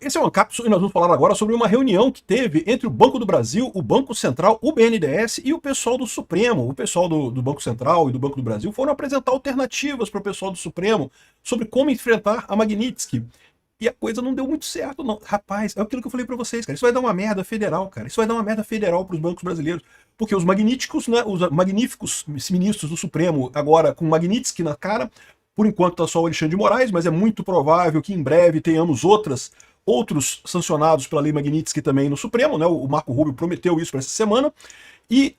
Esse é uma cápsula e nós vamos falar agora sobre uma reunião que teve entre o Banco do Brasil, o Banco Central, o BNDES e o pessoal do Supremo. O pessoal do Banco Central e do Banco do Brasil foram apresentar alternativas para o pessoal do Supremo sobre como enfrentar a Magnitsky. E a coisa não deu muito certo, não. Rapaz, é aquilo que eu falei para vocês, cara. Isso vai dar uma merda federal, cara. Isso vai dar uma merda federal para os bancos brasileiros. Porque os magníficos, né, os magníficos ministros do Supremo, agora com Magnitsky na cara, por enquanto está só o Alexandre de Moraes, mas é muito provável que em breve tenhamos outros sancionados pela Lei Magnitsky também no Supremo, né? O Marco Rubio prometeu isso para essa semana. E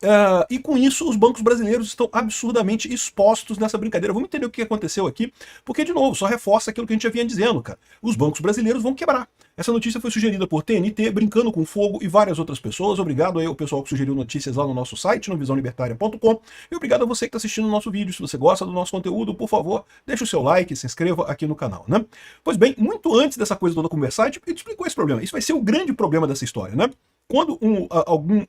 com isso, os bancos brasileiros estão absurdamente expostos nessa brincadeira. Vamos entender o que aconteceu aqui, porque, de novo, só reforça aquilo que a gente já vinha dizendo, cara. Os bancos brasileiros vão quebrar. Essa notícia foi sugerida por TNT, Brincando com Fogo e várias outras pessoas. Obrigado aí ao pessoal que sugeriu notícias lá no nosso site, no visãolibertaria.com. E obrigado a você que está assistindo o nosso vídeo. Se você gosta do nosso conteúdo, por favor, deixe o seu like, se inscreva aqui no canal, né? Pois bem, muito antes dessa coisa toda conversar, a gente explicou esse problema. Isso vai ser o grande problema dessa história, né? Quando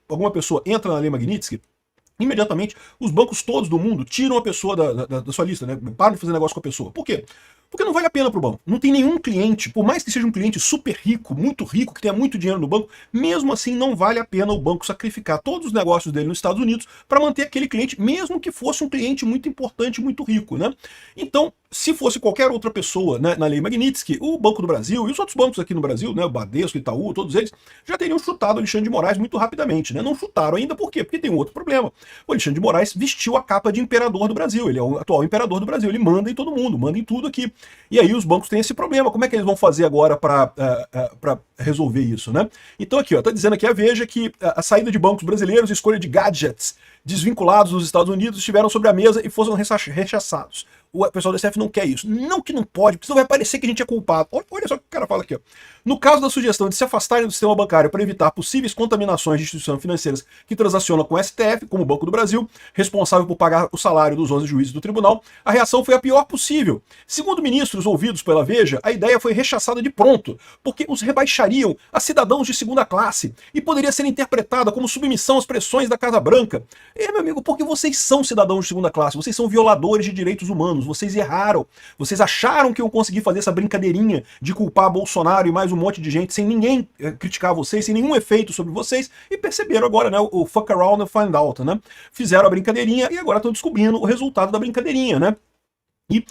alguma pessoa entra na Lei Magnitsky, imediatamente os bancos todos do mundo tiram a pessoa da sua lista, né? Param de fazer negócio com a pessoa. Por quê? Porque não vale a pena para o banco. Não tem nenhum cliente, por mais que seja um cliente super rico, muito rico, que tenha muito dinheiro no banco, mesmo assim não vale a pena o banco sacrificar todos os negócios dele nos Estados Unidos para manter aquele cliente, mesmo que fosse um cliente muito importante, muito rico, né? Então, se fosse qualquer outra pessoa, né, na Lei Magnitsky, o Banco do Brasil e os outros bancos aqui no Brasil, né, o Bradesco, Itaú, todos eles, já teriam chutado o Alexandre de Moraes muito rapidamente, né? Não chutaram ainda, por quê? Porque tem um outro problema. O Alexandre de Moraes vestiu a capa de imperador do Brasil, ele é o atual imperador do Brasil, ele manda em todo mundo, manda em tudo aqui. E aí os bancos têm esse problema, como é que eles vão fazer agora para resolver isso, né? Então aqui, ó, tá dizendo aqui a Veja que a saída de bancos brasileiros e escolha de gadgets desvinculados dos Estados Unidos estiveram sobre a mesa e foram rechaçados. O pessoal do SF não quer isso. Não que não pode, porque senão vai parecer que a gente é culpado. Olha só o que o cara fala aqui, ó. No caso da sugestão de se afastarem do sistema bancário para evitar possíveis contaminações de instituições financeiras que transacionam com o STF, como o Banco do Brasil, responsável por pagar o salário dos 11 juízes do tribunal, a reação foi a pior possível. Segundo ministros ouvidos pela Veja, a ideia foi rechaçada de pronto, porque os rebaixariam a cidadãos de segunda classe e poderia ser interpretada como submissão às pressões da Casa Branca. Meu amigo, porque vocês são cidadãos de segunda classe, vocês são violadores de direitos humanos, vocês erraram, vocês acharam que eu consegui fazer essa brincadeirinha de culpar Bolsonaro e mais um monte de gente sem ninguém criticar vocês, sem nenhum efeito sobre vocês, e perceberam agora, né, o fuck around and find out, né? Fizeram a brincadeirinha e agora estão descobrindo o resultado da brincadeirinha, né? E,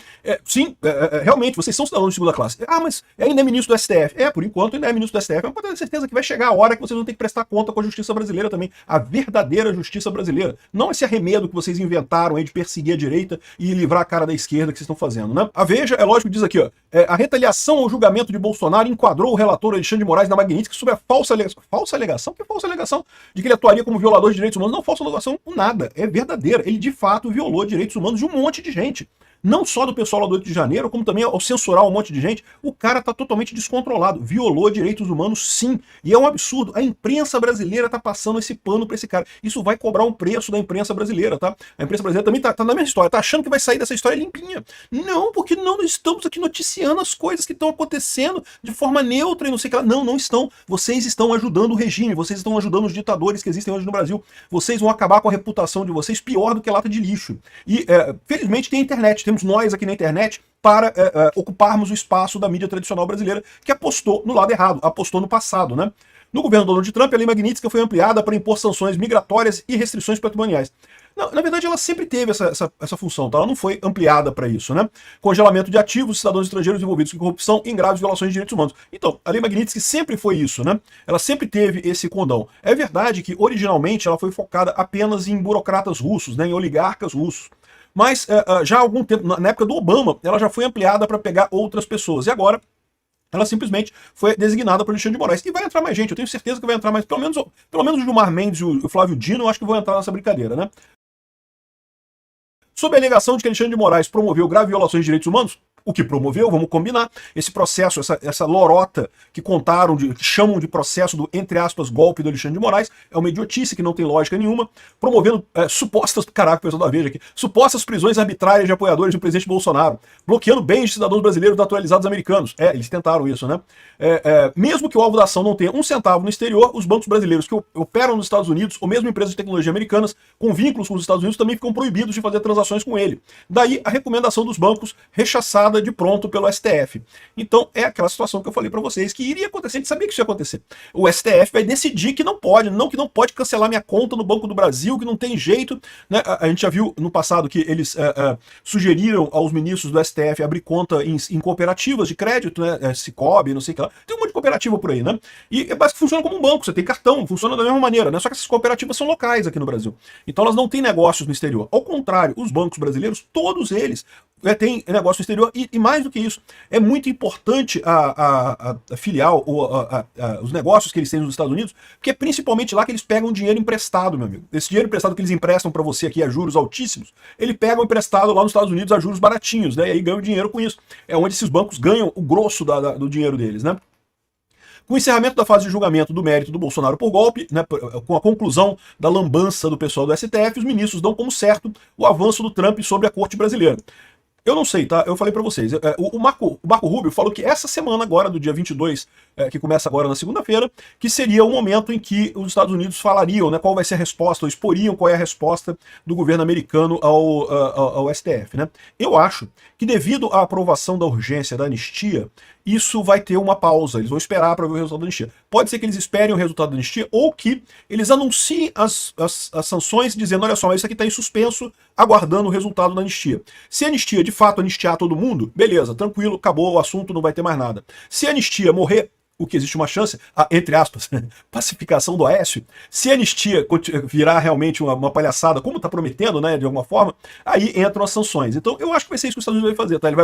sim, realmente, vocês são cidadãos de segunda classe. Mas ainda é ministro do STF. Por enquanto ainda é ministro do STF. Mas pode ter certeza que vai chegar a hora que vocês vão ter que prestar conta com a justiça brasileira também. A verdadeira justiça brasileira. Não esse arremedo que vocês inventaram aí de perseguir a direita e livrar a cara da esquerda que vocês estão fazendo, né? A Veja, é lógico, diz aqui, ó. A retaliação ao julgamento de Bolsonaro enquadrou o relator Alexandre de Moraes na Magnitsky sob a falsa alegação. Falsa alegação? Que falsa alegação? De que ele atuaria como violador de direitos humanos. Não, falsa alegação nada. É verdadeira. Ele, de fato, violou direitos humanos de um monte de gente. Não só do pessoal lá do 8 de janeiro, como também ao censurar um monte de gente, o cara tá totalmente descontrolado. Violou direitos humanos, sim. E é um absurdo. A imprensa brasileira tá passando esse pano pra esse cara. Isso vai cobrar um preço da imprensa brasileira, tá? A imprensa brasileira também tá na mesma história, tá achando que vai sair dessa história limpinha. Não, porque não estamos aqui noticiando as coisas que estão acontecendo de forma neutra e não sei o que lá. Não, não estão. Vocês estão ajudando o regime, vocês estão ajudando os ditadores que existem hoje no Brasil. Vocês vão acabar com a reputação de vocês pior do que lata de lixo. E, felizmente, tem a internet. Temos nós aqui na internet para ocuparmos o espaço da mídia tradicional brasileira que apostou no lado errado, apostou no passado, né? No governo Donald Trump, a Lei Magnitsky foi ampliada para impor sanções migratórias e restrições patrimoniais. Não, na verdade, ela sempre teve essa função, tá? Ela não foi ampliada para isso, né? Congelamento de ativos de cidadãos estrangeiros envolvidos com corrupção e em graves violações de direitos humanos. Então, a Lei Magnitsky sempre foi isso, né? Ela sempre teve esse condão. É verdade que, originalmente, ela foi focada apenas em burocratas russos, né? Em oligarcas russos. Mas já há algum tempo, na época do Obama, ela já foi ampliada para pegar outras pessoas. E agora, ela simplesmente foi designada por Alexandre de Moraes. E vai entrar mais gente, eu tenho certeza que vai entrar mais, pelo menos o Gilmar Mendes e o Flávio Dino, eu acho que vão entrar nessa brincadeira, né? Sob a alegação de que Alexandre de Moraes promoveu graves violações de direitos humanos, o que promoveu, vamos combinar, esse processo, essa lorota que que chamam de processo do, entre aspas, golpe do Alexandre de Moraes, é uma idiotice que não tem lógica nenhuma, promovendo supostas, caraca, o pessoal da Veja aqui, supostas prisões arbitrárias de apoiadores do presidente Bolsonaro, bloqueando bens de cidadãos brasileiros naturalizados americanos. Eles tentaram isso, né? Mesmo que o alvo da ação não tenha um centavo no exterior, os bancos brasileiros que operam nos Estados Unidos, ou mesmo empresas de tecnologia americanas, com vínculos com os Estados Unidos, também ficam proibidos de fazer transações com ele. Daí a recomendação dos bancos rechaçada sancionada de pronto pelo STF. Então é aquela situação que eu falei para vocês que iria acontecer, a gente sabia que isso ia acontecer. O STF vai decidir que não pode, que não pode cancelar minha conta no Banco do Brasil, que não tem jeito, né? A gente já viu no passado que eles sugeriram aos ministros do STF abrir conta em cooperativas de crédito, né? Cicobi, não sei o que lá. Tem um monte de cooperativa por aí, né? E basicamente funciona como um banco, você tem cartão, funciona da mesma maneira, né? Só que essas cooperativas são locais aqui no Brasil. Então elas não têm negócios no exterior. Ao contrário, os bancos brasileiros, todos eles tem negócio no exterior e mais do que isso, é muito importante a filial ou os negócios que eles têm nos Estados Unidos, porque é principalmente lá que eles pegam dinheiro emprestado, meu amigo. Esse dinheiro emprestado que eles emprestam para você aqui a juros altíssimos, ele pega emprestado lá nos Estados Unidos a juros baratinhos, né? E aí ganham dinheiro com isso. É onde esses bancos ganham o grosso do dinheiro deles, né? Com o encerramento da fase de julgamento do mérito do Bolsonaro por golpe, né, com a conclusão da lambança do pessoal do STF, os ministros dão como certo o avanço do Trump sobre a corte brasileira. Eu não sei, tá? Eu falei pra vocês. O Marco Rubio falou que essa semana agora, do dia 22, que começa agora na segunda-feira, que seria o momento em que os Estados Unidos falariam, né, qual vai ser a resposta, ou exporiam qual é a resposta do governo americano ao STF, né? Eu acho que devido à aprovação da urgência da anistia, isso vai ter uma pausa, eles vão esperar para ver o resultado da anistia. Pode ser que eles esperem o resultado da anistia ou que eles anunciem as sanções dizendo, olha só, mas isso aqui está em suspenso, aguardando o resultado da anistia. Se a anistia de fato anistiar todo mundo, beleza, tranquilo, acabou o assunto, não vai ter mais nada. Se a anistia morrer, o que existe uma chance, entre aspas, pacificação do Aécio, se a anistia virar realmente uma palhaçada, como está prometendo, né, de alguma forma, aí entram as sanções. Então eu acho que vai ser isso que os Estados Unidos vai fazer, tá? Ele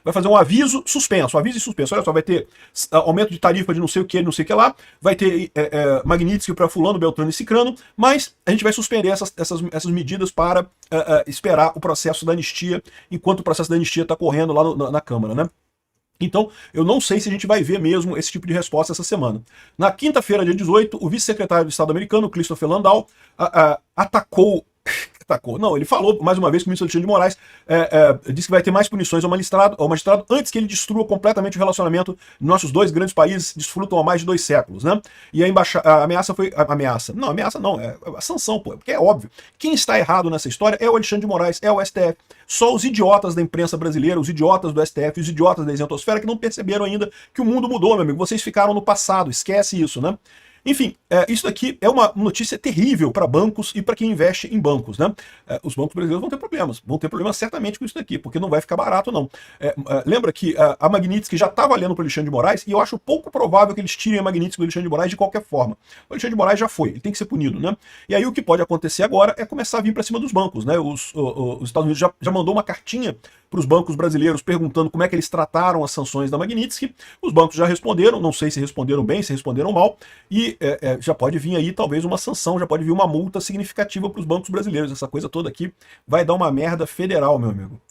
vai fazer um aviso suspenso, olha só, vai ter aumento de tarifa de não sei o que, não sei o que lá, vai ter Magnitsky para fulano, Beltrano e Cicrano, mas a gente vai suspender essas medidas para esperar o processo da anistia, enquanto o processo da anistia está correndo lá na Câmara, né? Então, eu não sei se a gente vai ver mesmo esse tipo de resposta essa semana. Na quinta-feira, dia 18, o vice-secretário de Estado americano, Christopher Landau, atacou. Não, ele falou mais uma vez que o ministro Alexandre de Moraes disse que vai ter mais punições ao magistrado antes que ele destrua completamente o relacionamento que nossos dois grandes países desfrutam há mais de 2 séculos, né? E a ameaça foi... Ameaça não, é a sanção, pô, porque é óbvio. Quem está errado nessa história é o Alexandre de Moraes, é o STF. Só os idiotas da imprensa brasileira, os idiotas do STF, os idiotas da isentosfera que não perceberam ainda que o mundo mudou, meu amigo. Vocês ficaram no passado, esquece isso, né? Enfim, isso daqui é uma notícia terrível para bancos e para quem investe em bancos, né? Os bancos brasileiros vão ter problemas certamente com isso daqui, porque não vai ficar barato, não. Lembra que a Magnitsky já está valendo para o Alexandre de Moraes, e eu acho pouco provável que eles tirem a Magnitsky do Alexandre de Moraes de qualquer forma. O Alexandre de Moraes já foi, ele tem que ser punido, né? E aí o que pode acontecer agora é começar a vir para cima dos bancos, né? Os Estados Unidos já mandou uma cartinha para os bancos brasileiros perguntando como é que eles trataram as sanções da Magnitsky. Os bancos já responderam, não sei se responderam bem, se responderam mal, e já pode vir aí talvez uma sanção, já pode vir uma multa significativa para os bancos brasileiros. Essa coisa toda aqui vai dar uma merda federal, meu amigo.